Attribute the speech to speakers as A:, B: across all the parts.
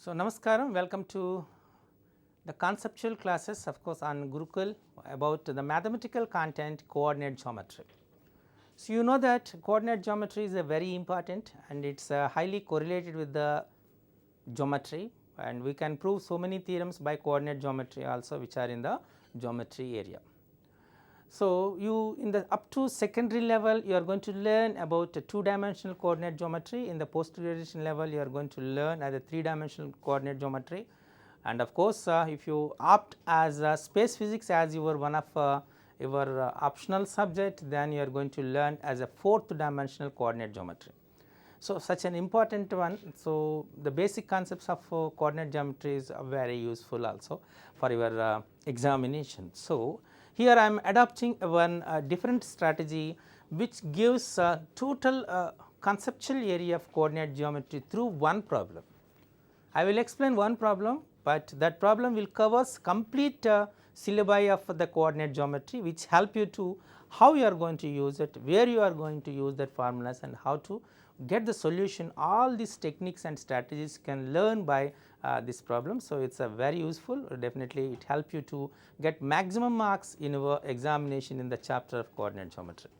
A: So, namaskaram, welcome to the conceptual classes of course on Gurukul about the mathematical content coordinate geometry. So, you know that coordinate geometry is a very important and it is highly correlated with the geometry, and we can prove so many theorems by coordinate geometry also which are in the geometry area. So, you in the up to secondary level you are going to learn about 2-dimensional coordinate geometry. In the post graduation level you are going to learn as a 3-dimensional coordinate geometry, and of course, if you opt as space physics as your one of your optional subject, then you are going to learn as a 4th-dimensional coordinate geometry. So, such an important one. So, the basic concepts of coordinate geometry is very useful also for your examination. So, here I am adopting one different strategy which gives total conceptual area of coordinate geometry through one problem. I will explain one problem, but that problem will cover complete syllabi of the coordinate geometry, which help you to how you are going to use it, where you are going to use that formulas, and how to get the solution. All these techniques and strategies can learn by this problem. So, it is a very useful, definitely it help you to get maximum marks in your examination in the chapter of coordinate geometry.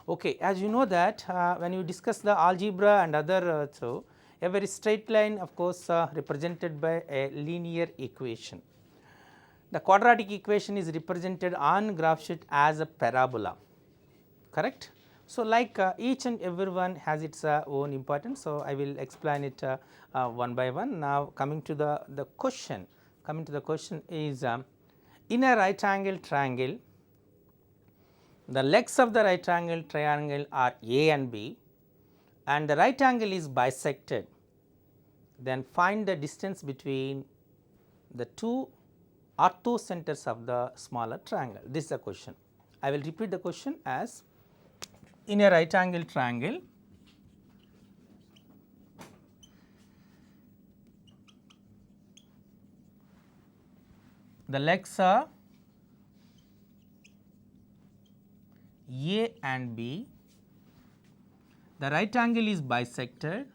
A: Okay, as you know that when you discuss the algebra and other so a very straight line of course represented by a linear equation. The quadratic equation is represented on graph sheet as a parabola, correct. So, like each and every one has its own importance. So, I will explain it one by one. Now, coming to the question is in a right angle triangle, the legs of the right angle triangle are A and B, and the right angle is bisected, then find the distance between the two ortho centers of the smaller triangle. This is the question. I will repeat the question as in a right angle triangle, the legs are A and B, the right angle is bisected,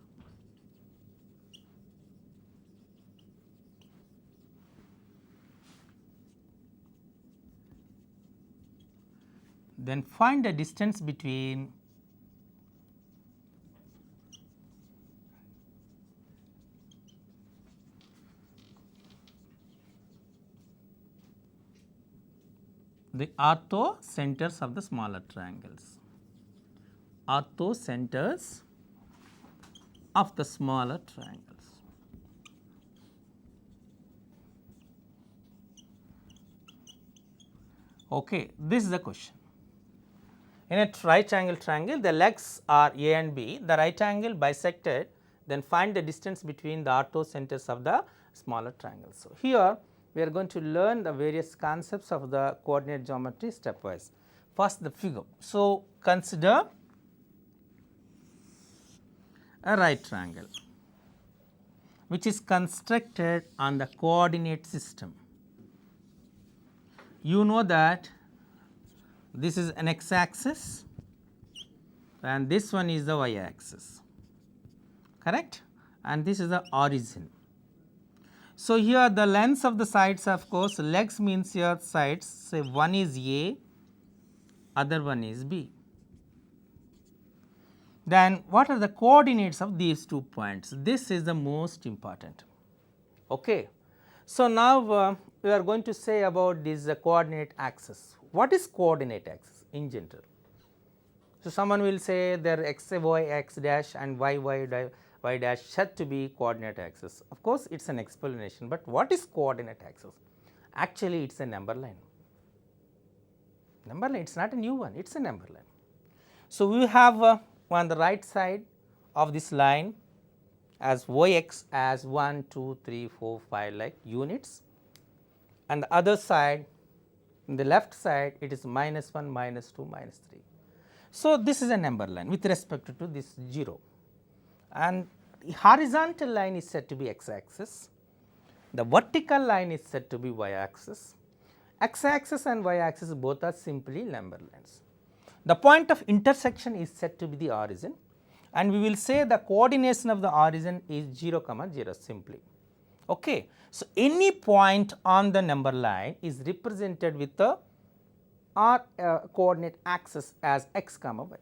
A: then find the distance between the ortho centers of the smaller triangles. Ortho centers of the smaller triangles. Okay, this is the question. In a right angle triangle, the legs are A and B, the right angle bisected, then find the distance between the ortho centers of the smaller triangles. So, here we are going to learn the various concepts of the coordinate geometry stepwise. First, the figure. So, consider a right triangle which is constructed on the coordinate system. You know that this is an x axis and this one is the y axis, correct, and this is the origin. So, here the lengths of the sides, of course legs means your sides, say one is A, other one is B. Then what are the coordinates of these 2 points? This is the most important. Okay. So, now we are going to say about this coordinate axis. What is coordinate axis in general? So, someone will say there x y x dash and y dash said to be coordinate axis. Of course, it is an explanation, but what is coordinate axis? Actually, it is a number line. Number line, it is not a new one, it is a number line. So, we have on the right side of this line as yx as 1, 2, 3, 4, 5 like units, and the other side in the left side it is -1, -2, -3. So, this is a number line with respect to this 0, and the horizontal line is said to be x axis, the vertical line is said to be y axis. X axis and y axis both are simply number lines. The point of intersection is said to be the origin, and we will say the coordination of the origin is 0, 0 simply. Okay. So, any point on the number line is represented with the coordinate axis as x comma y.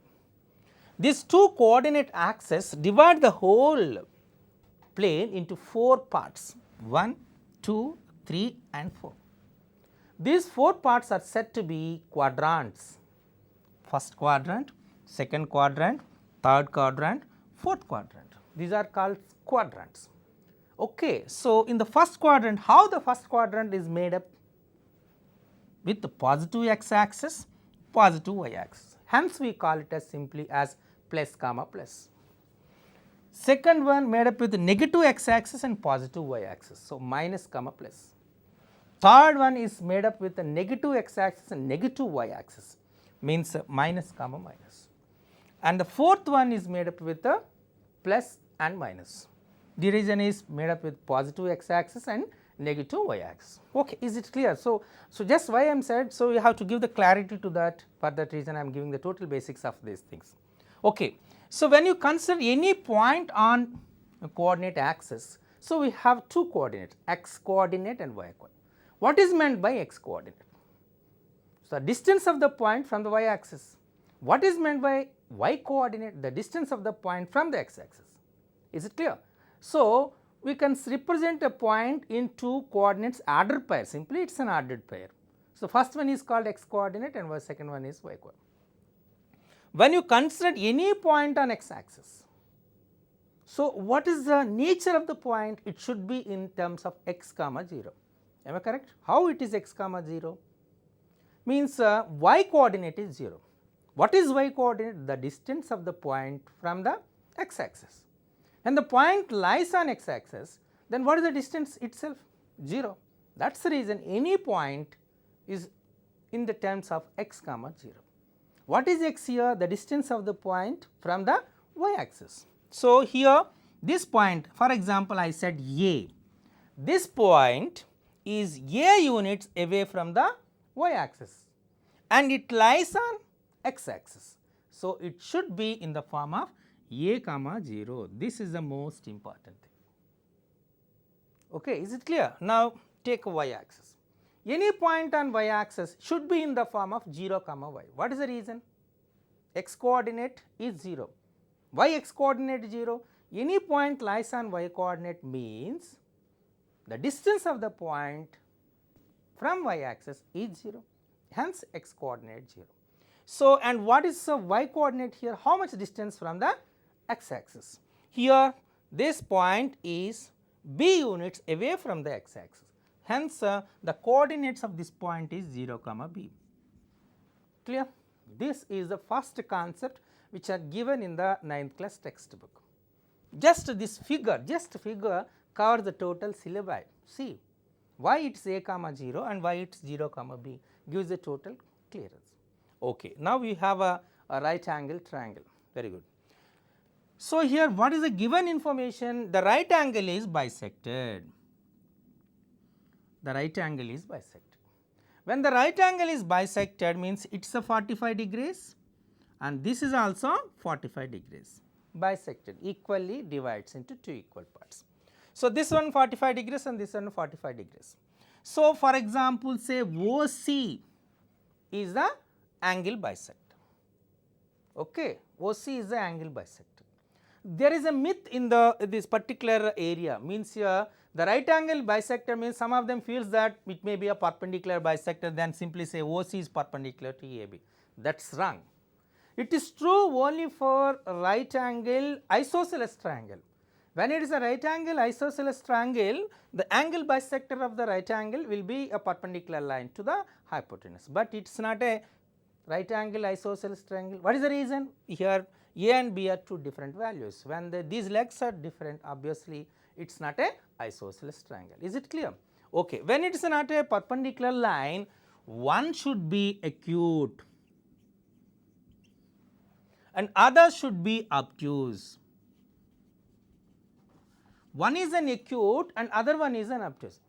A: These two coordinate axes divide the whole plane into 4 parts 1, 2, 3 and 4. These 4 parts are said to be quadrants: first quadrant, second quadrant, third quadrant, fourth quadrant. These are called quadrants. Okay. So, in the first quadrant, how the first quadrant is made up? With the positive x axis, positive y axis. Hence, we call it as simply as plus comma plus. Second one made up with the negative x axis and positive y axis. So, minus comma plus. Third one is made up with the negative x axis and negative y axis, means minus comma minus. And the fourth one is made up with the plus and minus. The reason is made up with positive x axis and negative y axis. Okay, is it clear? So, just why I am said, so you have to give the clarity to that. For that reason I am giving the total basics of these things. Okay. So, when you consider any point on a coordinate axis, so we have two coordinates, x coordinate and y coordinate. What is meant by x coordinate? So, distance of the point from the y axis. What is meant by y coordinate? The distance of the point from the x axis. Is it clear? So, we can represent a point in two coordinates ordered pair, simply it is an ordered pair. So, first one is called x coordinate and second one is y coordinate. When you consider any point on x axis, so what is the nature of the point? It should be in terms of x comma 0. Am I correct? How it is x comma 0? Means y coordinate is 0. What is y coordinate? The distance of the point from the x axis. And the point lies on x axis, then what is the distance itself? 0. That is the reason any point is in the terms of x comma 0. What is x here? The distance of the point from the y axis. So, here this point, for example, I said A. This point is A units away from the y axis and it lies on x axis. So, it should be in the form of A comma 0. This is the most important thing. Okay, is it clear? Now, take y axis. Any point on y axis should be in the form of 0 comma y. What is the reason? X coordinate is 0, y x coordinate is 0. Any point lies on y coordinate means the distance of the point from y axis is 0, hence x coordinate 0. So, and what is the y coordinate here? How much distance from the x axis? Here this point is b units away from the x axis. Hence, the coordinates of this point is 0 comma b. Clear? This is the first concept which are given in the 9th class textbook. Just this figure, covers the total syllabi. See, why it is a comma 0 and why it is 0 comma b gives the total clearance. Okay. Now, we have a right angle triangle, very good. So, here what is the given information? The right angle is bisected. The right angle is bisected. When the right angle is bisected means it is a 45 degrees and this is also 45 degrees. Bisected equally divides into two equal parts. So, this one 45 degrees and this one 45 degrees. So, for example, say OC is the angle bisector. Okay. OC is the angle bisector. There is a myth in this particular area, means here the right angle bisector means some of them feels that it may be a perpendicular bisector, then simply say OC is perpendicular to AB. That is wrong. It is true only for right angle isosceles triangle. When it is a right angle isosceles triangle, the angle bisector of the right angle will be a perpendicular line to the hypotenuse, but it is not a right angle isosceles triangle. What is the reason? Here A and B are two different values. When these legs are different, obviously it is not a isosceles triangle. Is it clear? Okay. When it is not a perpendicular line, one should be acute and other should be obtuse. One is an acute and other one is an obtuse.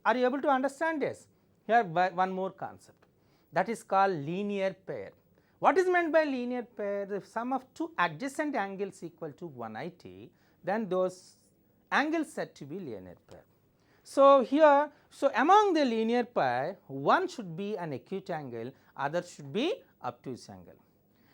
A: Are you able to understand this? Here one more concept, that is called linear pair. What is meant by linear pair? If sum of two adjacent angles equal to 180, then those angles said to be linear pair. So, here, so among the linear pair, one should be an acute angle, other should be obtuse angle.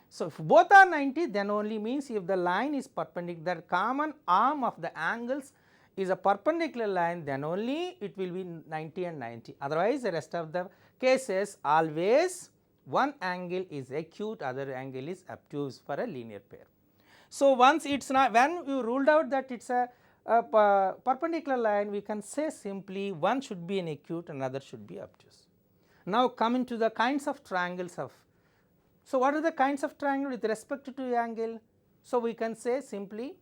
A: So, if both are 90, then only means if the line is perpendicular, the common arm of the angles is a perpendicular line, then only it will be 90 and 90. Otherwise, the rest of the cases always one angle is acute, other angle is obtuse for a linear pair. So, once it is not, when you ruled out that it is a perpendicular line, we can say simply one should be an acute, another should be obtuse. Now, coming to the kinds of triangles of. So, what are the kinds of triangle with respect to angle? So, we can say simply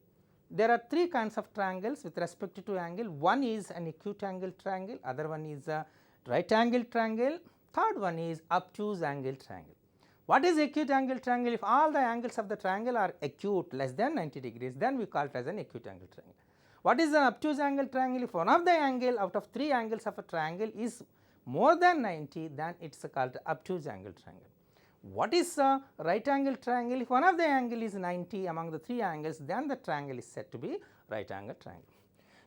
A: there are three kinds of triangles with respect to angle. One is an acute angle triangle, other one is a right angle triangle, third one is obtuse angle triangle. What is acute angle triangle? If all the angles of the triangle are acute less than 90 degrees, then we call it as an acute angle triangle. What is an obtuse angle triangle? If one of the angle out of three angles of a triangle is more than 90, then it is called obtuse angle triangle. What is a right angle triangle? If one of the angle is 90 among the three angles, then the triangle is said to be right angle triangle.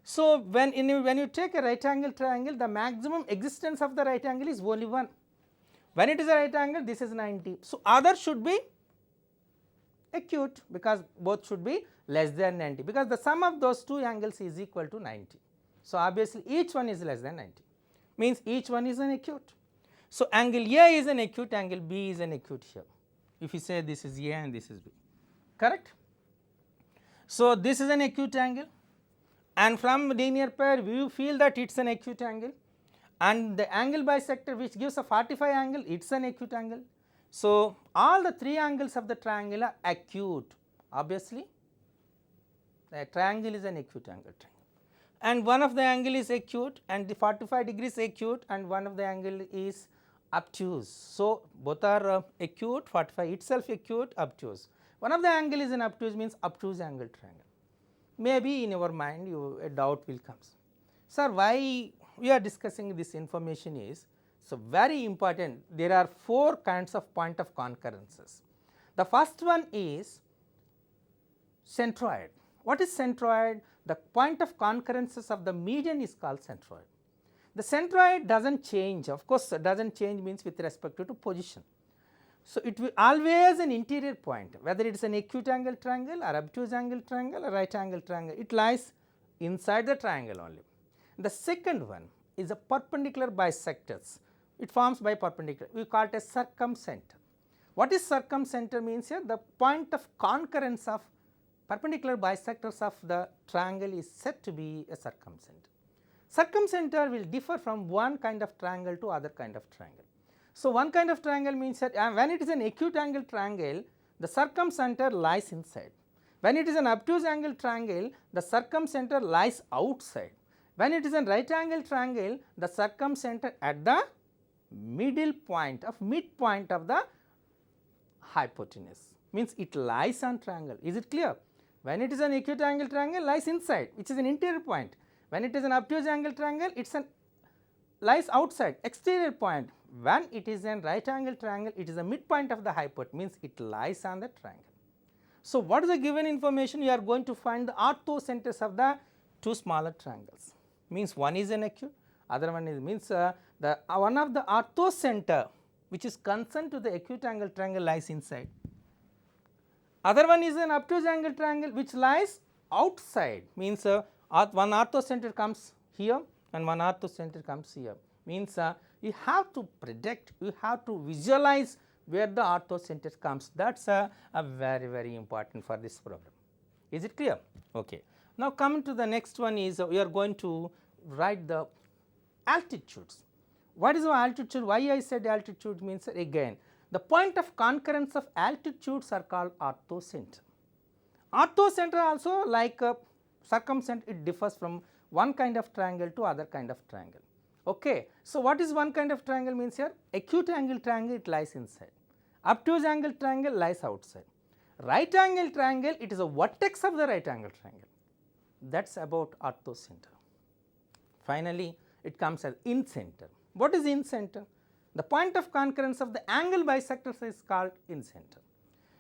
A: So, when you take a right angle triangle, the maximum existence of the right angle is only one. When it is a right angle, this is 90. So, other should be acute, because both should be less than 90, because the sum of those two angles is equal to 90. So, obviously, each one is less than 90, means each one is an acute. So, angle A is an acute, angle B is an acute here, if you say this is A and this is B, correct. So, this is an acute angle, and from linear pair we feel that it is an acute angle, and the angle bisector which gives a 45 angle, it is an acute angle. So, all the three angles of the triangle are acute, obviously the triangle is an acute angle triangle, and one of the angle is acute and the 45 degrees acute, and one of the angle is obtuse. So, both are acute, 45 itself acute, obtuse. One of the angle is an obtuse, means obtuse angle triangle. Maybe in your mind a doubt will come. Sir, why we are discussing this information is, so very important. There are four kinds of point of concurrences. The first one is centroid. What is centroid? The point of concurrences of the median is called centroid. The centroid does not change, of course, does not change means with respect to position. So, it will always an interior point, whether it is an acute angle triangle or obtuse angle triangle or right angle triangle, it lies inside the triangle only. The second one is a perpendicular bisectors, it forms by perpendicular, we call it a circumcenter. What is circumcenter means here? The point of concurrence of perpendicular bisectors of the triangle is said to be a circumcenter. Circumcenter will differ from one kind of triangle to other kind of triangle. So, one kind of triangle means that when it is an acute angle triangle, the circumcenter lies inside. When it is an obtuse angle triangle, the circumcenter lies outside. When it is a right angle triangle, the circumcenter at the midpoint of the hypotenuse, means it lies on triangle. Is it clear? When it is an acute angle triangle, lies inside, which is an interior point. When it is an obtuse angle triangle, it is lies outside, exterior point. When it is a right angle triangle, it is a midpoint of the hypotenuse, means it lies on the triangle. So, what is the given information? You are going to find the orthocenters of the two smaller triangles, means one is an acute, other one is means the one of the orthocenter which is concerned to the acute angle triangle lies inside. Other one is an obtuse angle triangle which lies outside, means one orthocenter comes here and one orthocenter comes here, means you have to predict, you have to visualize where the orthocenter comes. That is a very important for this problem. Is it clear? Okay. Now, coming to the next one is we are going to write the altitudes. What is the altitude? Why I said altitude means, again the point of concurrence of altitudes are called orthocenter. Orthocenter also like circumcenter, it differs from one kind of triangle to other kind of triangle. Okay. So, what is one kind of triangle means here? Acute angle triangle, it lies inside. Obtuse angle triangle lies outside. Right angle triangle, it is a vertex of the right angle triangle. That is about orthocenter. Finally, it comes as incenter. What is incenter? The point of concurrence of the angle bisectors is called incenter.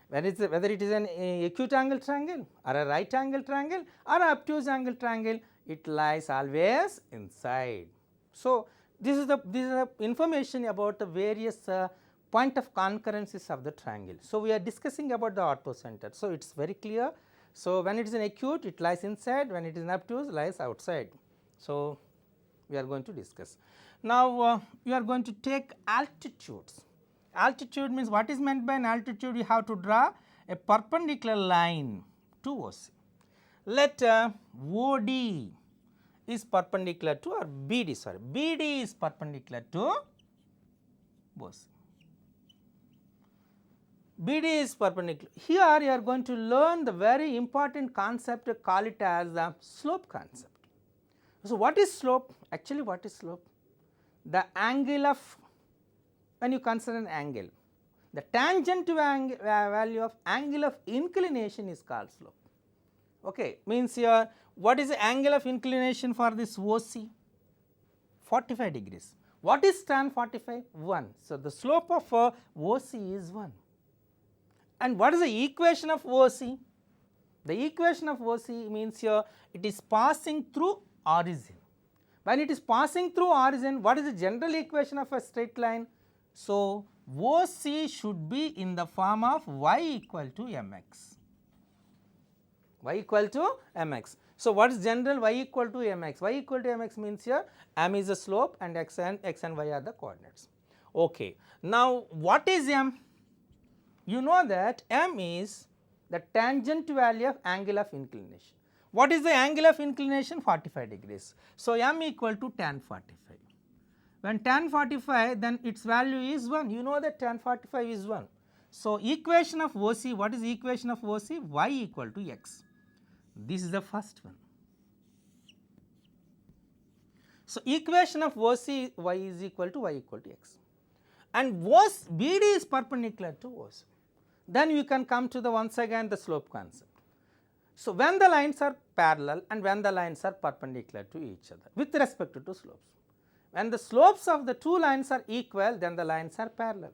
A: Whether it is an acute angle triangle or a right angle triangle or a obtuse angle triangle, it lies always inside. So, this is the information about the various point of concurrences of the triangle. So, we are discussing about the orthocenter. So, it is very clear. So, when it is an acute, it lies inside, when it is an obtuse, lies outside. So, we are going to discuss. Now, you are going to take altitudes. Altitude means, what is meant by an altitude? You have to draw a perpendicular line to OC. Let OD is perpendicular to, or BD, sorry, BD is perpendicular to OC. BD is perpendicular. Here you are going to learn the very important concept, call it as the slope concept. So, what is slope? Actually, what is slope? The angle of, when you consider an angle, the tangent value of angle of inclination is called slope. Okay, means here what is the angle of inclination for this OC? 45 degrees. What is tan 45? 1. So, the slope of OC is 1. And what is the equation of OC? The equation of OC means here it is passing through origin. When it is passing through origin, what is the general equation of a straight line? So, OC should be in the form of y equal to mx. Y equal to mx. So, what is general? Y equal to mx. Y equal to mx means here m is the slope and x and y are the coordinates. Okay. Now, what is m? You know that m is the tangent value of angle of inclination. What is the angle of inclination? 45 degrees. So, m equal to tan 45. When tan 45, then its value is 1. You know that tan 45 is 1. So, equation of OC, what is the equation of OC? Y equal to x. This is the first one. So, equation of OC, y is equal to x. And BD is perpendicular to OC. Then you can come to the once again the slope concept. So, when the lines are parallel and when the lines are perpendicular to each other with respect to slopes. When the slopes of the two lines are equal, then the lines are parallel.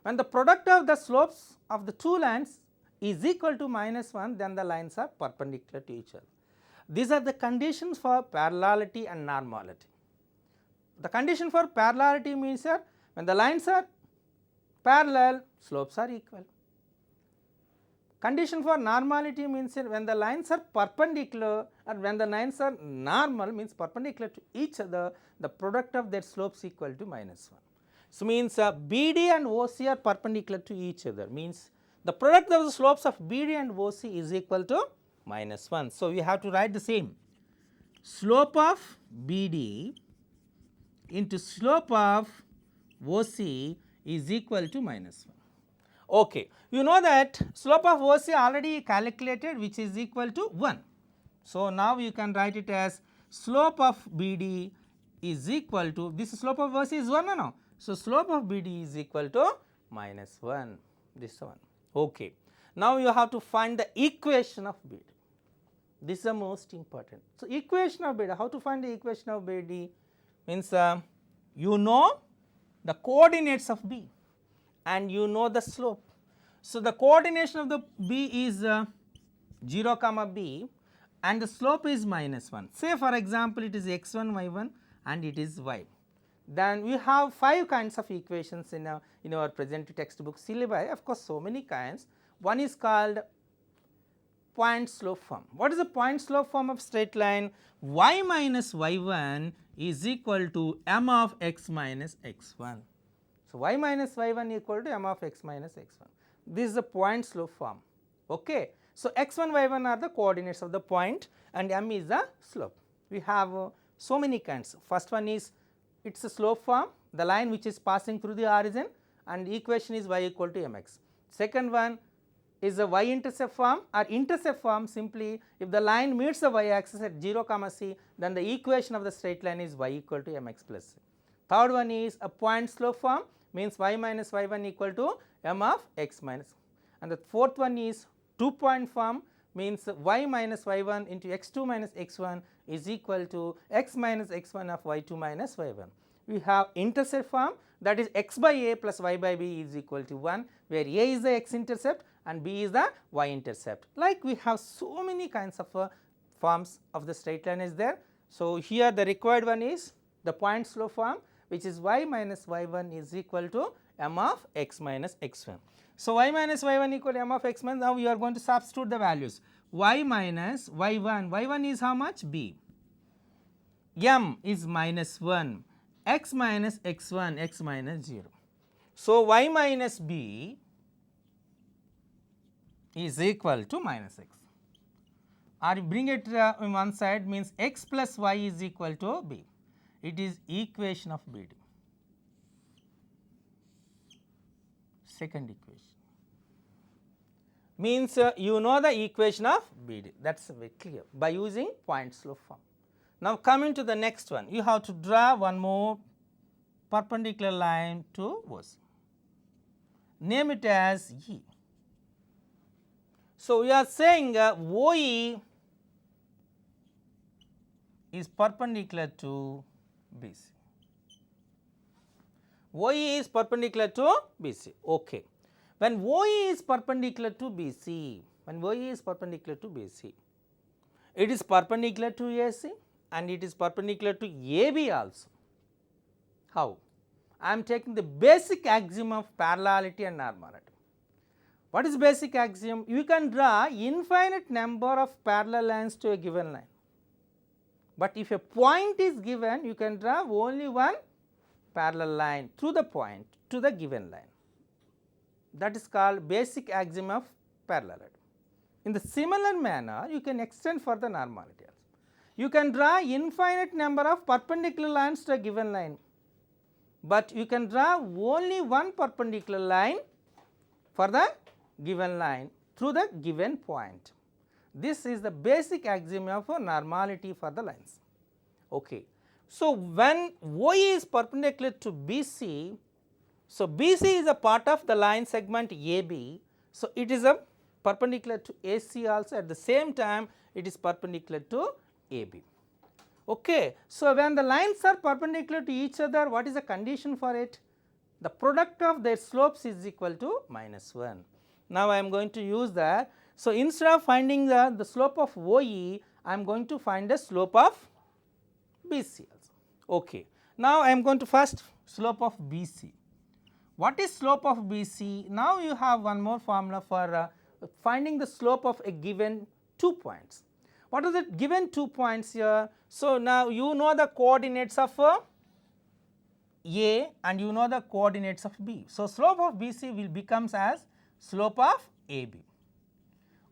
A: When the product of the slopes of the two lines is equal to -1, then the lines are perpendicular to each other. These are the conditions for parallelity and normality. The condition for parallelity means that when the lines are parallel, slopes are equal. Condition for normality means that when the lines are perpendicular and when the lines are normal, means perpendicular to each other, the product of their slopes equal to -1. So, means BD and OC are perpendicular to each other, means the product of the slopes of BD and OC is equal to -1. So, we have to write the same slope of BD into slope of OC is equal to -1. Okay. You know that slope of OC already calculated, which is equal to 1. So, now you can write it as slope of BD is equal to, this slope of OC is 1 or no? So, slope of BD is equal to -1, this one. Okay. Now, you have to find the equation of BD. This is the most important. So, equation of BD, how to find the equation of BD means you know the coordinates of B and you know the slope. So, the coordination of the B is 0 comma B and the slope is -1. Say for example, it is x1 y1 and it is y. Then we have 5 kinds of equations in our present textbook syllabi. Of course, so many kinds. One is called point slope form. What is the point slope form of straight line? Y minus y1 is equal to m of x minus x1. So, y minus y1 equal to m of x minus x1. This is the point slope form. Okay. So, x1 y1 are the coordinates of the point and m is the slope. We have so many kinds. First one is it is a slope form, the line which is passing through the origin, and the equation is y equal to mx. Second one is a y-intercept form, or intercept form. Simply if the line meets the y-axis at 0 comma c, then the equation of the straight line is y equal to mx plus c. Third one is a point slope form, means y minus y1 equal to m of x minus. And the fourth one is 2-point form, means y minus y1 into x2 minus x1 is equal to x minus x1 of y2 minus y1. We have intercept form, that is x by a plus y by b is equal to 1, where a is the x intercept and b is the y intercept. Like we have so many kinds of forms of the straight line is there. So, here the required one is the point slope form, which is y minus y1 is equal to m of x minus x1. So, y minus y1 equal to m of x minus, now we are going to substitute the values. Y minus y1, y1 is how much? B, m is minus 1, x minus x1, x minus 0. So, y minus b is equal to minus x, or you bring it on one side, means x plus y is equal to b. It is equation of BD, second equation, means you know the equation of BD, that is very clear by using point slope form. Now, coming to the next one, you have to draw one more perpendicular line to OC, name it as E. So, we are saying OE is perpendicular to BC. OE is perpendicular to BC. Okay. When OE is perpendicular to BC, it is perpendicular to AC and it is perpendicular to AB also. How? I am taking the basic axiom of parallelity and normality. What is basic axiom? You can draw infinite number of parallel lines to a given line, but if a point is given, you can draw only one parallel line through the point to the given line. That is called basic axiom of parallelity. In the similar manner, you can extend for the normality also. You can draw infinite number of perpendicular lines to a given line, but you can draw only one perpendicular line for the given line through the given point. This is the basic axiom of normality for the lines. Okay. So, when OE is perpendicular to BC, so BC is a part of the line segment AB, so it is a perpendicular to AC also, at the same time it is perpendicular to AB. Okay. So, when the lines are perpendicular to each other, what is the condition for it? The product of their slopes is equal to minus 1. Now, I am going to use that. So, instead of finding the slope of OE, I am going to find the slope of BC also. Okay. Now, I am going to first slope of BC. What is slope of BC? Now, you have one more formula for finding the slope of a given 2 points. What are the given 2 points here? So, now you know the coordinates of A and you know the coordinates of B. So, slope of BC will becomes as slope of AB.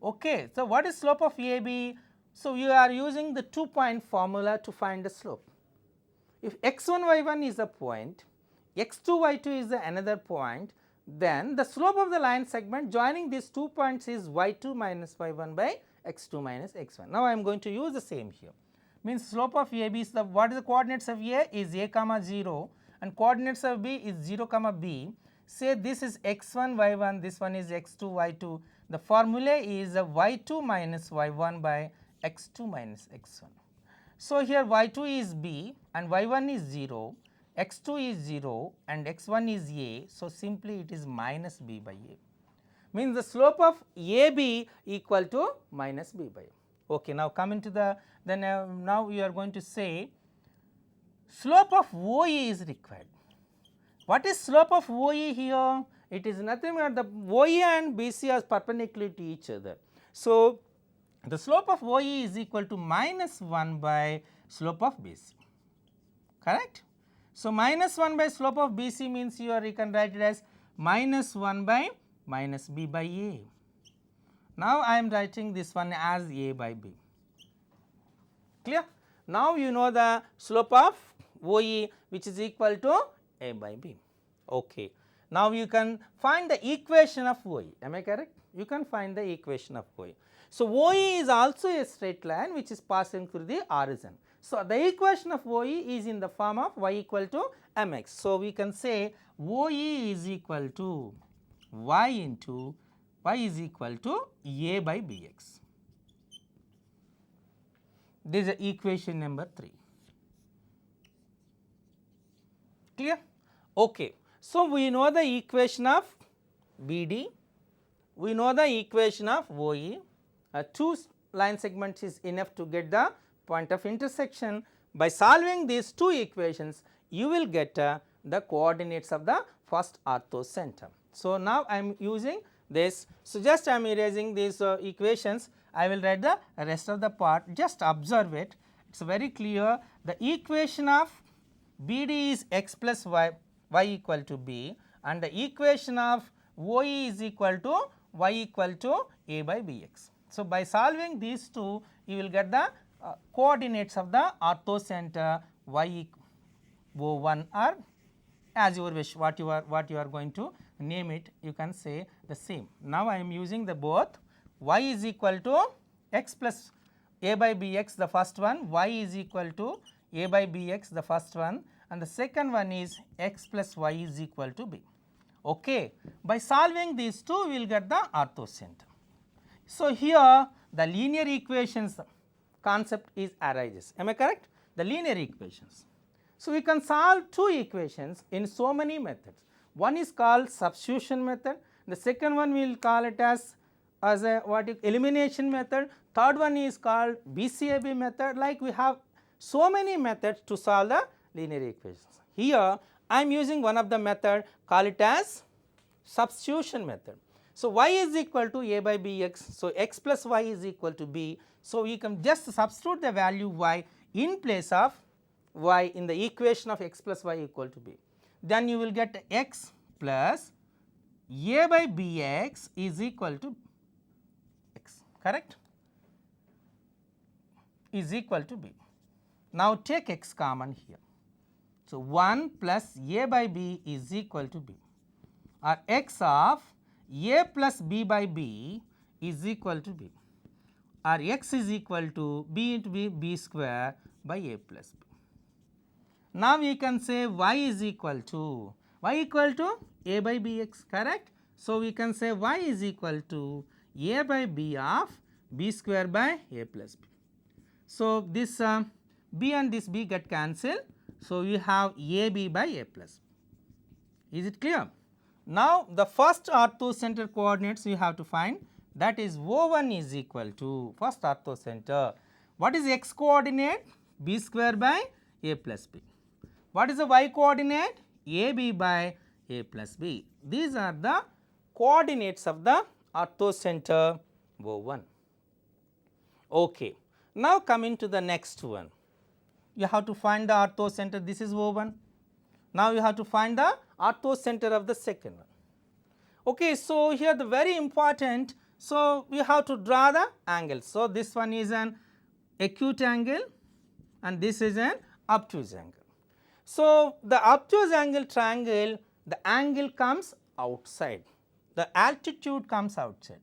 A: Okay. So, what is slope of AB? So, you are using the 2-point formula to find the slope. If x1 y1 is a point, x2 y2 is another point, then the slope of the line segment joining these 2 points is y2 minus y1 by x2 minus x1. Now, I am going to use the same here, means slope of AB is the, what is the coordinates of A is a comma 0 and coordinates of B is 0 comma b. Say this is x1 y1, this one is x2 y2, the formula is y2 minus y1 by x2 minus x1. So, here y2 is b and y1 is 0, x2 is 0 and x1 is a. So, simply it is minus b by a, means the slope of AB equal to minus b by a. Okay. Now, coming to the then now we are going to say slope of OE is required. What is slope of OE here? It is nothing but the OE and BC are perpendicular to each other. So, the slope of OE is equal to minus 1 by slope of BC, correct. So, minus 1 by slope of BC means you can write it as minus 1 by minus b by a. Now, I am writing this one as a by b, clear. Now, you know the slope of OE which is equal to a by b. Okay. Now, you can find the equation of OE, am I correct? You can find the equation of OE. So, OE is also a straight line which is passing through the origin. So, the equation of OE is in the form of y equal to mx. So, we can say OE is equal to y into y is equal to a by bx. This is equation number 3, clear. Okay. So, we know the equation of BD, we know the equation of OE, two line segments is enough to get the point of intersection. By solving these two equations, you will get the coordinates of the first orthocenter. So, now I am using this. So, just I am erasing these equations. I will write the rest of the part, just observe it. It is very clear. The equation of BD is x plus y equal to b, and the equation of OE is equal to y equal to a by bx. So, by solving these two, you will get the coordinates of the orthocenter y01, or as your wish, what you are going to name it, you can say the same. Now, I am using the both y is equal to x plus a by bx, the first one, y is equal to a by bx, the first one, and the second one is x plus y is equal to b. Okay. By solving these two, we will get the orthocenter. So, here the linear equations concept is arises. Am I correct? The linear equations. So, we can solve two equations in so many methods. One is called substitution method, the second one we will call it as a elimination method, third one is called BCAB method. Like we have so many methods to solve the linear equations. Here I am using one of the method, call it as substitution method. So, y is equal to a by bx, so x plus y is equal to b. So, we can just substitute the value y in place of y in the equation of x plus y equal to b. Then you will get x plus a by bx is equal to x, correct, is equal to b. Now, take x common here. So, 1 plus a by b is equal to b, or x of a plus b by b is equal to b, or x is equal to b into b square by a plus b. Now, we can say y is equal to a by bx, correct. So, we can say y is equal to a by b of b square by a plus b. So, this b and this b get cancelled. So, you have a b by a plus b. Is it clear? Now, the first orthocenter coordinates you have to find, that is O1 is equal to first orthocenter. What is x coordinate? B square by a plus b. What is the y coordinate? AB by a plus b. These are the coordinates of the orthocenter O1. Okay. Now, coming to the next one, you have to find the orthocenter. This is O1. Now, you have to find the orthocenter of the second one. Okay. So, here the very important, so we have to draw the angle. So, this one is an acute angle and this is an obtuse angle. So, the obtuse angle triangle, the angle comes outside, the altitude comes outside.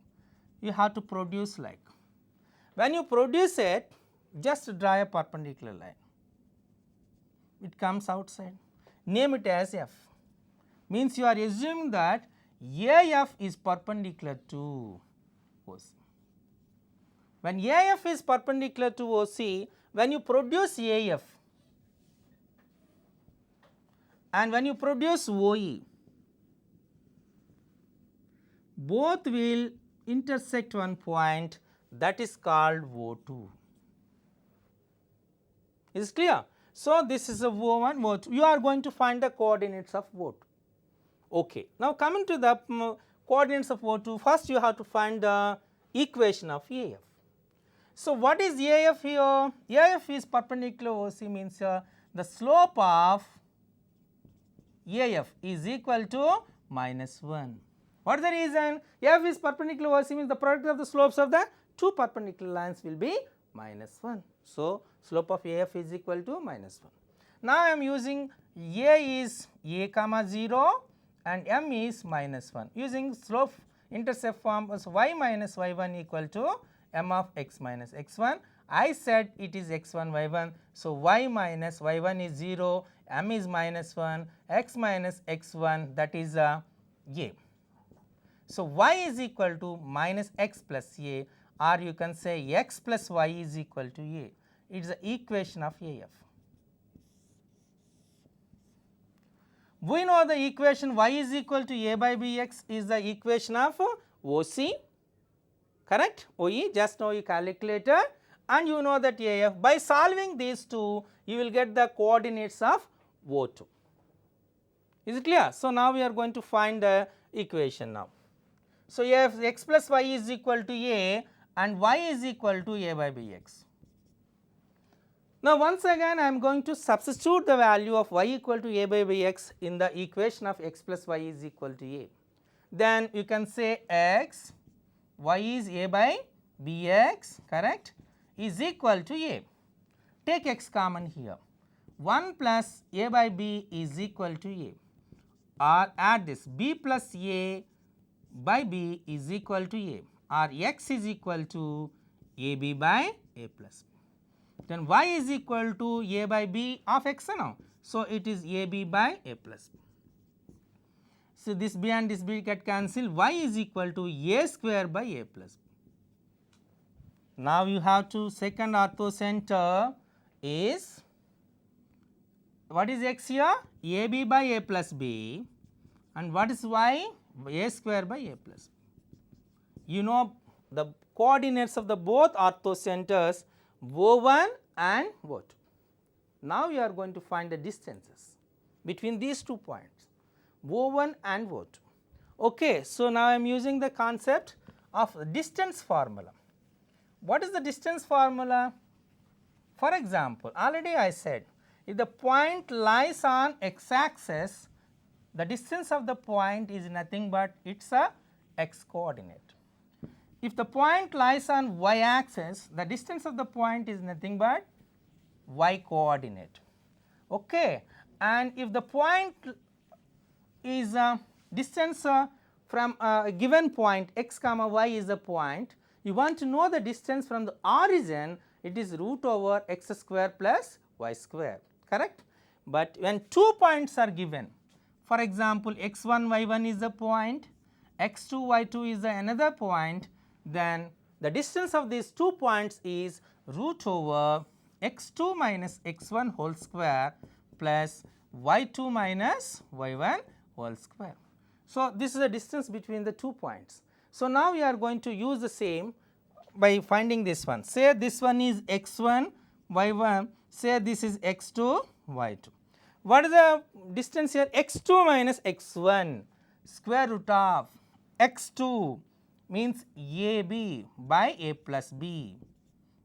A: You have to produce like, when you produce it, just draw a perpendicular line, it comes outside, name it as f, means you are assuming that AF is perpendicular to OC. When AF is perpendicular to OC, when you produce AF and when you produce OE, both will intersect one point, that is called O2. Is it clear? So, this is a O1, O2. You are going to find the coordinates of O2. Okay. Now, coming to the coordinates of O2, first you have to find the equation of AF. So, what is AF here? AF is perpendicular OC, means the slope of AF is equal to -1. What is the reason? AF is perpendicular OC, means the product of the slopes of the two perpendicular lines will be -1. So, slope of AF is equal to -1. Now, I am using A is a comma 0 and m is -1, using slope intercept form as y minus y1 equal to m of x minus x1. I said it is x1 y1. So, y minus y1 is 0, m is -1, x minus x1, that is a. So, y is equal to minus x plus a, or you can say x plus y is equal to a. It is the equation of AF. We know the equation y is equal to a by bx is the equation of OC. correct, OE. Just now you calculated and you know that AF. By solving these two, you will get the coordinates of O2. Is it clear? So, now we are going to find the equation now. So, if x plus y is equal to a and y is equal to a by bx. Now, once again I am going to substitute the value of y equal to a by bx in the equation of x plus y is equal to a. Then you can say x, y is a by bx, correct, is equal to a. Take x common here, 1 plus a by b is equal to a, or add this b plus a by b is equal to a, or x is equal to ab by a plus b. Then y is equal to a by b of x now. So, it is ab by a plus b. So, this b and this b get cancelled, y is equal to a square by a plus b. Now, you have to second ortho center is, what is x here? ab by a plus b, and what is y? A square by a plus b. You know the coordinates of the both ortho centers O1 and O2. Now, you are going to find the distances between these 2 points, O1 and O2. Okay, so, now I am using the concept of distance formula. What is the distance formula? For example, already I said, if the point lies on x axis, the distance of the point is nothing but it is a x coordinate. If the point lies on y axis, the distance of the point is nothing but y coordinate. Okay. And if the point is distance from a given point x comma y is a point, you want to know the distance from the origin, it is root over x square plus y square, correct. But when 2 points are given, for example, x1 y1 is a point, x2 y2 is another point, then the distance of these 2 points is root over x2 minus x1 whole square plus y2 minus y1 whole square. So, this is the distance between the 2 points. So, now we are going to use the same by finding this one. Say this one is x1 y1, say this is x2 y2. What is the distance here? x2 minus x1 square root of x2 means ab by a plus b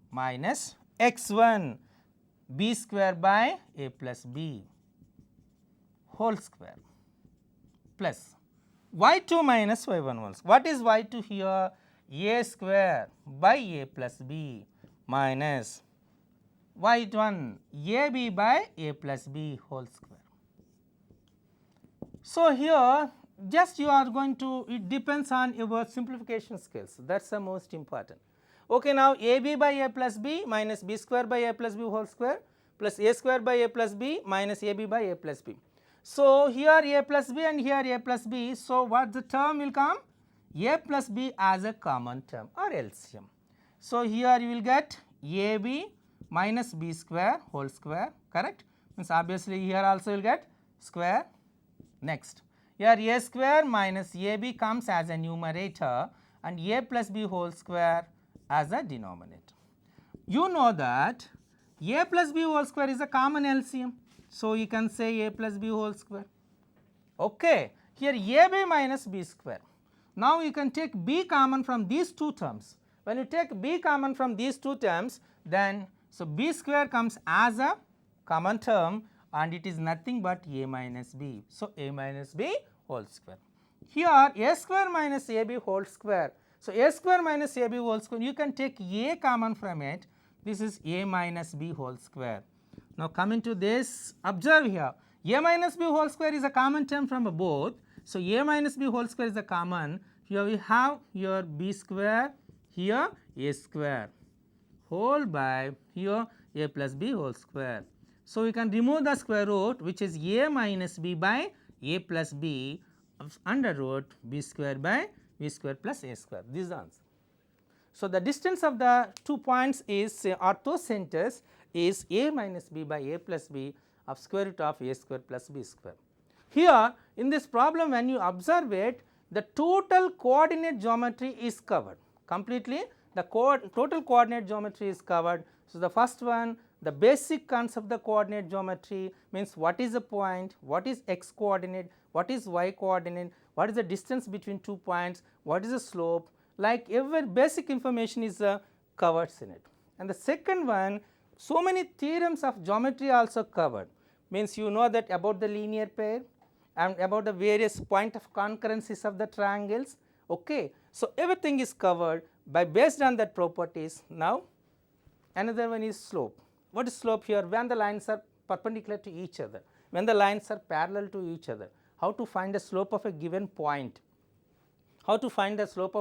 A: minus x1 b square by a plus b whole square plus y2 minus y1 whole square. What is y2 here? A square by a plus b minus y1 ab by a plus b whole square. So, here just you are going to, it depends on your simplification skills, that is the most important. Okay, now ab by a plus b minus b square by a plus b whole square plus a square by a plus b minus ab by a plus b. So, here a plus b and here a plus b. So, what the term will come? A plus b as a common term or LCM. So, here you will get ab minus b square whole square, correct, means obviously here also you will get square. Next, here a square minus ab comes as a numerator and a plus b whole square as a denominator. You know that a plus b whole square is a common LCM. So, you can say a plus b whole square. Okay. Here ab minus b square. Now, you can take b common from these 2 terms. When you take b common from these 2 terms, then so b square comes as a common term and it is nothing but a minus b. So, a minus b whole square. Here a square minus ab whole square. So, a square minus ab whole square, you can take a common from it, this is a minus b whole square. Now, coming to this, observe here a minus b whole square is a common term from both. So, a minus b whole square is a common, here we have your b square, here a square whole by here a plus b whole square. So, we can remove the square root which is a minus b by a plus b under root b square by b square plus a square, this is the answer. So, the distance of the 2 points is orthocenters is a minus b by a plus b of square root of a square plus b square. Here in this problem when you observe it, the total coordinate geometry is covered, completely the total coordinate geometry is covered. So, the first one, the basic concept of the coordinate geometry means what is the point, what is x coordinate, what is y coordinate, what is the distance between 2 points, what is the slope, like every basic information is covered in it. And the second one, so many theorems of geometry also covered, means you know that about the linear pair and about the various point of concurrencies of the triangles. Okay. So, everything is covered by based on that properties. Now, another one is slope. What is slope here? When the lines are perpendicular to each other, when the lines are parallel to each other, how to find the slope of a given point, how to find the slope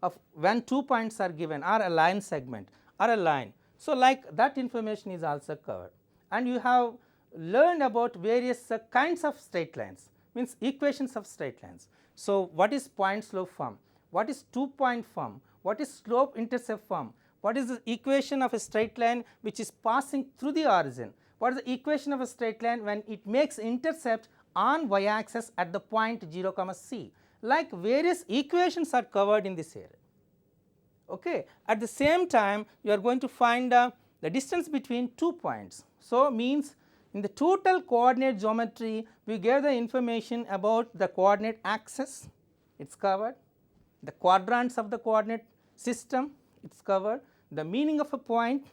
A: of when 2 points are given or a line segment or a line. So, like that information is also covered, and you have learned about various kinds of straight lines, means equations of straight lines. So, what is point slope form, what is 2 point form, what is slope intercept form, what is the equation of a straight line which is passing through the origin, what is the equation of a straight line when it makes intercept on y axis at the point 0, c, like various equations are covered in this area. Okay. At the same time, you are going to find the distance between 2 points. So, means in the total coordinate geometry we gave the information about the coordinate axis, it is covered, the quadrants of the coordinate system, it is covered, the meaning of a point,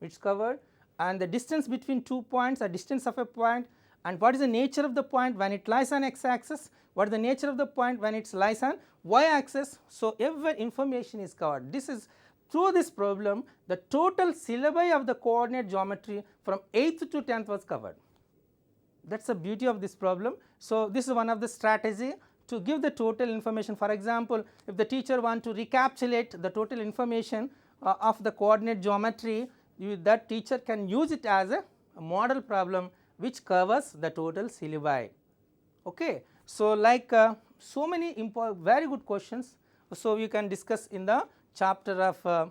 A: it is covered, and the distance between 2 points or distance of a point, and what is the nature of the point when it lies on x axis, what is the nature of the point when it lies on y axis. So, every information is covered. This is through this problem the total syllabi of the coordinate geometry from 8th to 10th was covered. That is the beauty of this problem. So, this is one of the strategy to give the total information. For example, if the teacher want to recapitulate the total information of the coordinate geometry, that teacher can use it as a model problem which covers the total syllabi. Okay. So, like so many very good questions, so you can discuss in the chapter of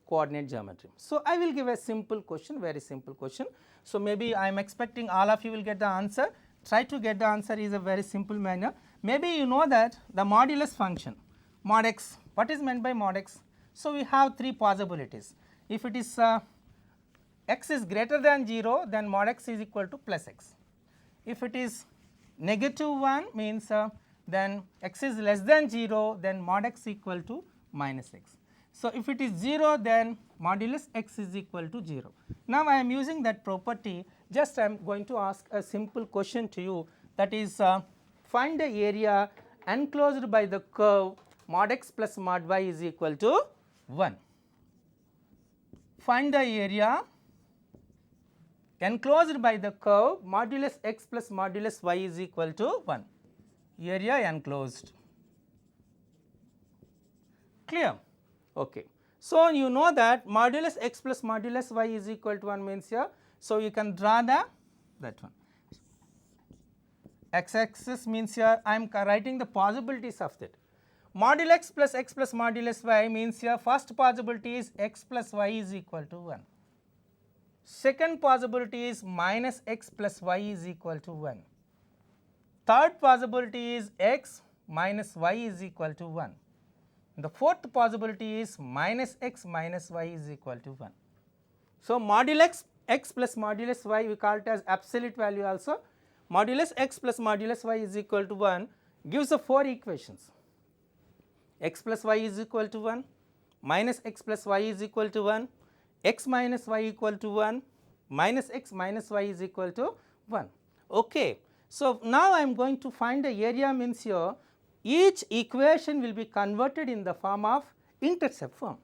A: coordinate geometry. So, I will give a simple question, very simple question. So, maybe I am expecting all of you will get the answer, try to get the answer is a very simple manner. Maybe you know that the modulus function mod x, what is meant by mod x? So, we have 3 possibilities. If it is x is greater than 0, then mod x is equal to plus x. If it is negative 1 means then x is less than 0, then mod x equal to minus x. So, if it is 0, then modulus x is equal to 0. Now, I am using that property, just I am going to ask a simple question to you, that is find the area enclosed by the curve mod x plus mod y is equal to 1. Find the area enclosed by the curve modulus x plus modulus y is equal to 1, area enclosed, clear. Okay. So, you know that modulus x plus modulus y is equal to 1 means here. So, you can draw that one, x axis means here I am writing the possibilities of that. Modulus x plus modulus y means here first possibility is x plus y is equal to 1. Second possibility is minus x plus y is equal to 1. Third possibility is x minus y is equal to 1. The fourth possibility is minus x minus y is equal to 1. So, modulus x plus modulus y we call it as absolute value also. Modulus x plus modulus y is equal to 1 gives the 4 equations. X plus y is equal to 1, minus x plus y is equal to 1, x minus y equal to 1, minus x minus y is equal to 1. Okay. So, now I am going to find the area means here each equation will be converted in the form of intercept form.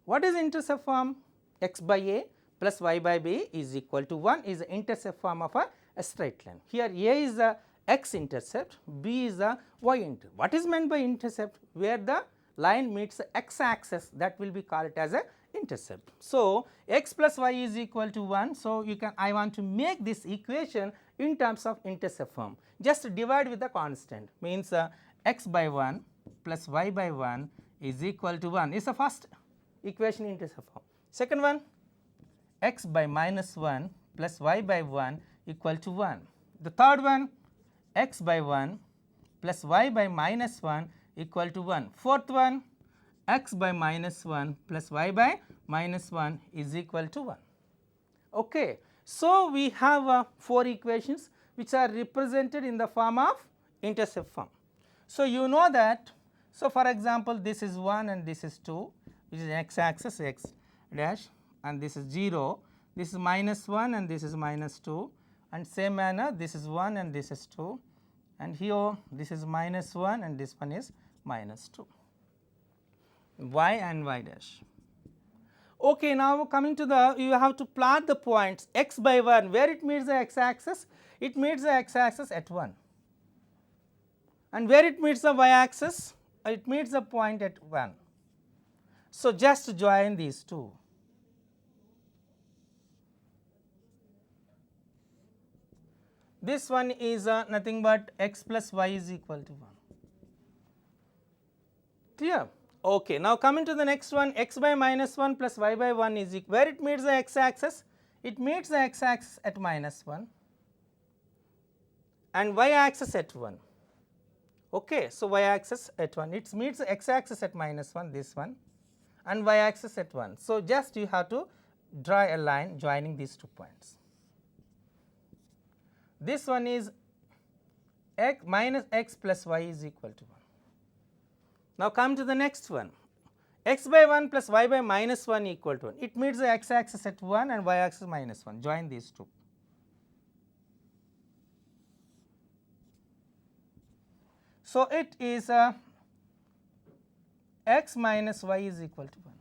A: What is intercept form? X by a plus y by b is equal to 1 is the intercept form of a straight line. Here a is the x intercept, b is the y intercept. What is meant by intercept? Where the line meets the x axis, that will be called as a intercept. So, x plus y is equal to 1. So, you can I want to make this equation in terms of intercept form, just divide with the constant means x by 1 plus y by 1 is equal to 1 is the first equation intercept form. Second one, x by minus 1 plus y by 1 equal to 1. The third one, x by 1 plus y by minus 1 equal to 1. Fourth one, x by minus 1 plus y by minus 1 is equal to 1. Okay. So, we have 4 equations which are represented in the form of intercept form. So, you know that. So, for example, this is 1 and this is 2, which is x axis x dash, and this is 0, this is minus 1 and this is minus 2, and same manner this is 1 and this is 2, and here this is minus 1 and this one is minus 2, y and y dash. Okay, now coming to the, you have to plot the points x by 1, where it meets the x axis, it meets the x axis at 1, and where it meets the y axis, it meets the point at 1. So, just join these two. This one is nothing but x plus y is equal to 1. Clear? Okay. Now, coming to the next one, x by minus 1 plus y by 1 is equal, where it meets the x axis, it meets the x axis at minus 1 and y axis at 1. Okay. So, y axis at 1, it meets the x axis at minus 1, this one, and y axis at 1. So, just you have to draw a line joining these 2 points. This one is x minus x plus y is equal to 1. Now, come to the next one, x by 1 plus y by minus 1 equal to 1. It meets the x axis at 1 and y axis minus 1. Join these two. So, it is x minus y is equal to 1.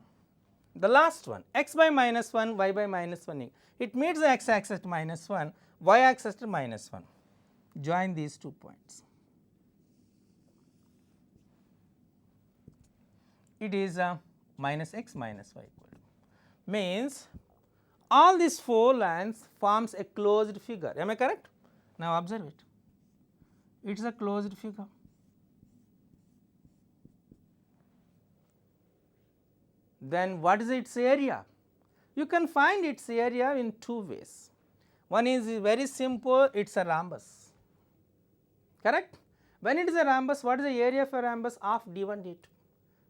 A: The last one, x by minus 1, y by minus 1, it meets the x axis at minus 1, y axis at minus 1. Join these 2 points. It is minus x minus y equal to, means all these 4 lines forms a closed figure. Am I correct? Now, observe it. It is a closed figure. Then what is its area? You can find its area in 2 ways. One is very simple, it is a rhombus, correct. When it is a rhombus, what is the area of a rhombus? Of d1 d2.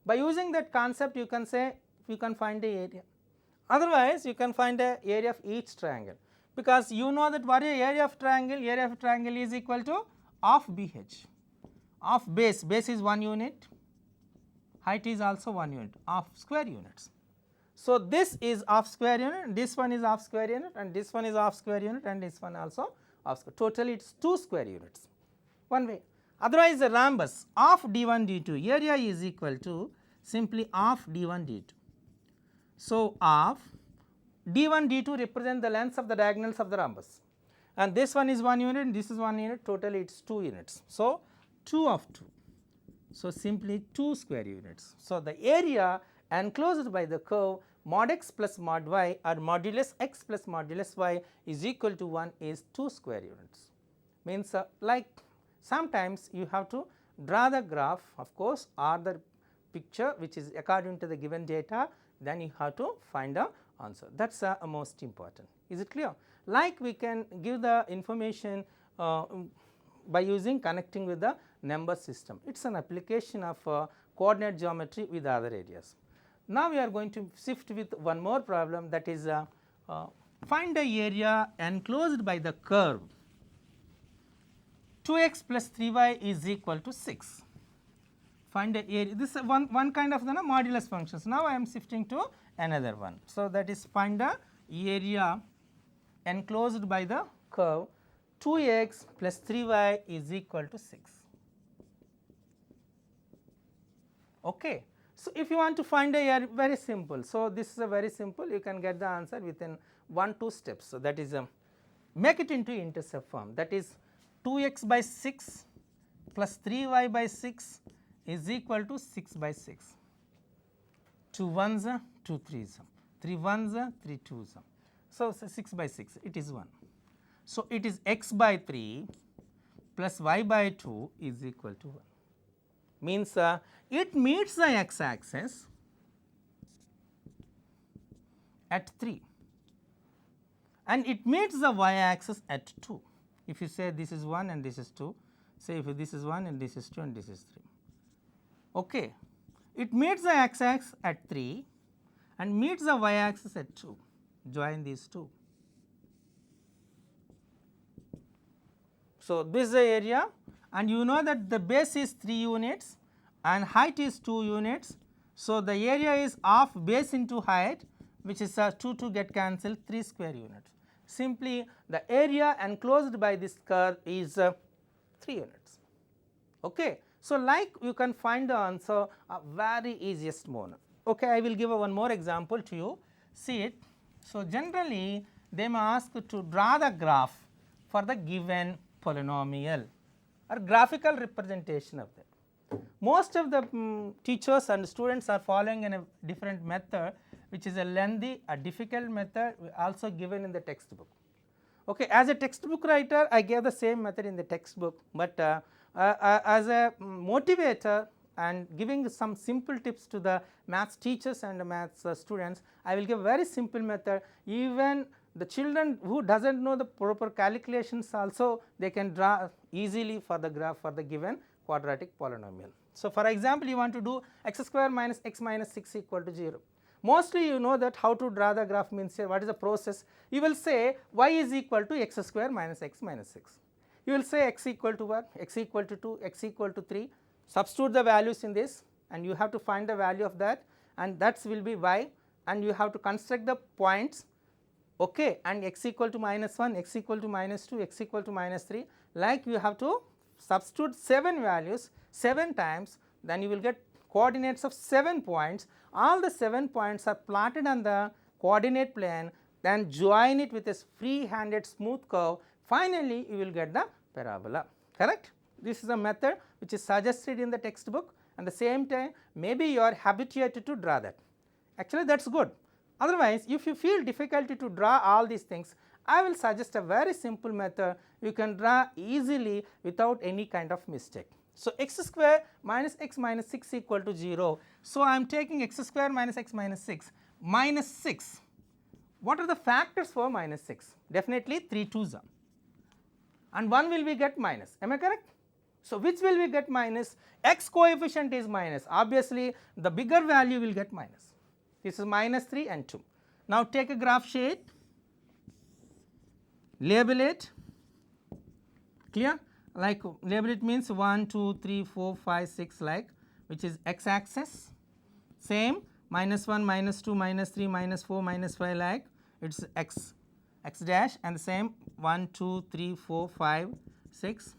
A: By using that concept, you can say, you can find the area. Otherwise, you can find the area of each triangle, because you know that what is the area of triangle? Area of triangle is equal to of BH, of base, base is 1 unit, height is also 1 unit, of square units. So, this is of square unit, this one is of square unit, and this one is of square unit, and this one also of square. Totally, it is 2 square units, one way. Otherwise, the rhombus of d1 d2 area is equal to simply of d1 d2. So, of d1 d2 represent the lengths of the diagonals of the rhombus, and this one is 1 unit, this is 1 unit, totally it is 2 units. So, 2 of 2. So, simply 2 square units. So, the area enclosed by the curve mod x plus mod y or modulus x plus modulus y is equal to 1 is 2 square units. Means like sometimes you have to draw the graph, of course, or the picture which is according to the given data, then you have to find the answer. That is most important. Is it clear? Like we can give the information by using connecting with the number system. It is an application of coordinate geometry with other areas. Now, we are going to shift with one more problem, that is find the area enclosed by the curve 2x plus 3y is equal to 6. Find the area, this is one kind of the modulus functions. Now, I am shifting to another one. So, that is find the area enclosed by the curve 2x plus 3y is equal to 6. Okay. So, if you want to find the area, very simple. So, this is a very simple, you can get the answer within 1-2 steps. So, that is make it into intercept form, that is 2x by 6 plus 3y by 6 is equal to 6 by 6. 2 1s are 2 3s, 3 1s are 3 2s. So, 6 by 6 it is 1. So, it is x by 3 plus y by 2 is equal to 1. Means it meets the x axis at 3 and it meets the y axis at 2. If you say this is 1 and this is 2, say if this is 1 and this is 2 and this is 3. Okay. it meets the x axis at 3 and meets the y axis at 2, join these two. So, this is the area and you know that the base is 3 units and height is 2 units. So, the area is of base into height, which is 2 to get cancelled, 3 square units. Simply the area enclosed by this curve is 3 units. Okay. So, like you can find the answer very easiest manner. Okay, I will give one more example to you, see it. So, generally they may ask to draw the graph for the given polynomial or graphical representation of that. Most of the teachers and students are following in a different method, which is a lengthy, a difficult method also given in the textbook. Okay, as a textbook writer, I gave the same method in the textbook, but as a motivator and giving some simple tips to the maths teachers and maths students, I will give very simple method. Even the children who does not know the proper calculations also they can draw easily for the graph for the given quadratic polynomial. So, for example, you want to do x square minus x minus 6 equal to 0. Mostly you know that how to draw the graph means here what is the process. You will say y is equal to x square minus x minus 6. You will say x equal to what? X equal to 2, x equal to 3, substitute the values in this and you have to find the value of that and that will be y and you have to construct the points, okay, and x equal to minus 1, x equal to minus 2, x equal to minus 3, like you have to substitute 7 values 7 times, then you will get coordinates of 7 points. All the 7 points are plotted on the coordinate plane, then join it with a free-handed smooth curve. Finally, you will get the parabola, correct. This is a method which is suggested in the textbook and the same time maybe you are habituated to draw that. Actually that is good. Otherwise, if you feel difficulty to draw all these things, I will suggest a very simple method you can draw easily without any kind of mistake. So, x square minus x minus 6 equal to 0. So, I am taking x square minus x minus 6 minus 6. What are the factors for minus 6? Definitely 3 2s and 1 will be get minus, am I correct? So, which will we get minus? X coefficient is minus, obviously the bigger value will get minus. This is minus 3 and 2. Now, take a graph sheet, label it, clear, like label it means 1 2 3 4 5 6 like, which is x axis, same minus 1 minus 2 minus 3 minus 4 minus 5 like it is x dash and the same 1 2 3 4 5 6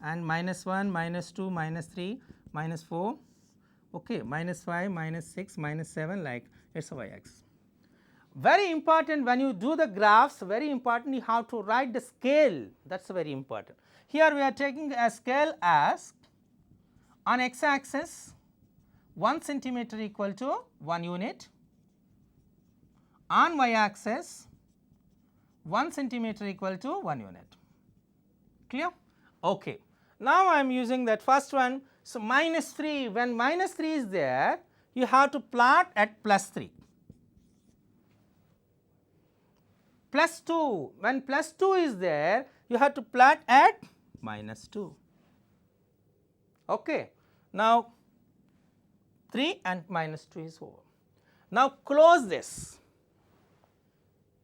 A: and minus 1 minus 2 minus 3 minus 4, okay, minus 5 minus 6 minus 7 like it is a y axis. Very important when you do the graphs, very important you have to write the scale, that is very important. Here we are taking a scale as on x axis 1 centimeter equal to 1 unit, on y axis 1 centimeter equal to 1 unit, clear. Okay. Now, I am using that first one. So, minus 3, when minus 3 is there you have to plot at plus 3, plus 2, when plus 2 is there you have to plot at minus 2. Okay. Now, 3 and minus 2 is over. Now, close this,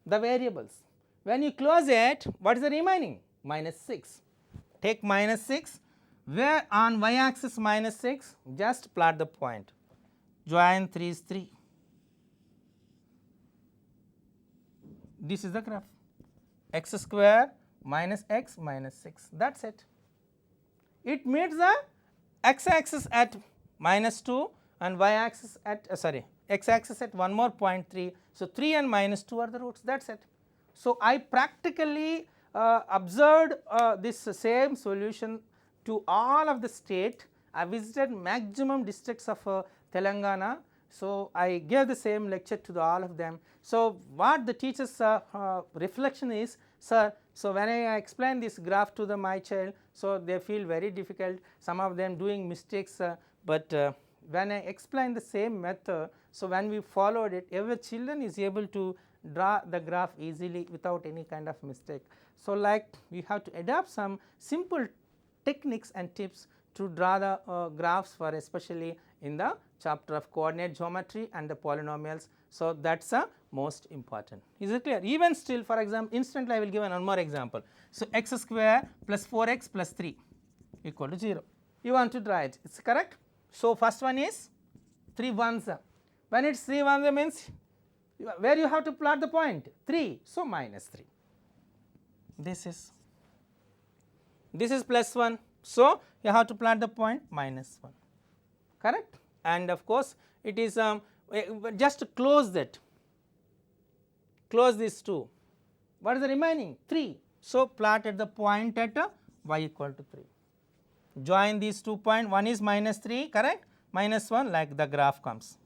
A: the variables. When you close it, what is the remaining? Minus 6. Take minus 6, where on y axis minus 6, just plot the point, join 3 is 3. This is the graph, x square minus x minus 6, that is it. It meets the x axis at minus 2 and y axis at x axis at one more point 3. So, 3 and minus 2 are the roots, that is it. So, I practically observed this same solution to all of the state. I visited maximum districts of Telangana. So, I gave the same lecture to all of them. So, what the teachers reflection is, sir, so when I explain this graph to my child, so they feel very difficult, some of them doing mistakes, but when I explain the same method, so when we followed it, every children is able to draw the graph easily without any kind of mistake. So, like we have to adopt some simple techniques and tips to draw the graphs for especially in the chapter of coordinate geometry and the polynomials. So, that is a most important. Is it clear? Even still, for example, instantly I will give one more example. So, x square plus 4x plus 3 equal to 0. You want to draw it, it is correct. So, first one is 3 ones. When it is 3 ones means where you have to plot the point 3. So, minus 3. This is plus 1. So, you have to plot the point minus 1, correct. And of course, it is just close that, close these 2. What is the remaining? 3. So, plot at the point at y equal to 3. Join these 2 points, one is minus 3, correct, minus 1, like the graph comes.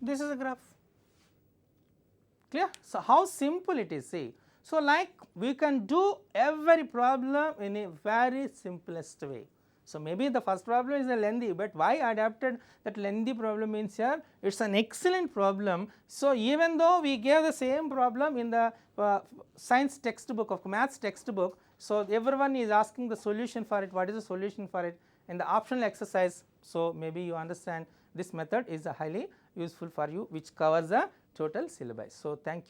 A: This is a graph, clear. So, how simple it is, see. So, like we can do every problem in a very simplest way. So, maybe the first problem is a lengthy, but why I adapted that lengthy problem means here it is an excellent problem. So, even though we gave the same problem in the science textbook of maths textbook, so everyone is asking the solution for it, what is the solution for it in the optional exercise. So, maybe you understand this method is highly useful for you, which covers the total syllabus. So, thank you.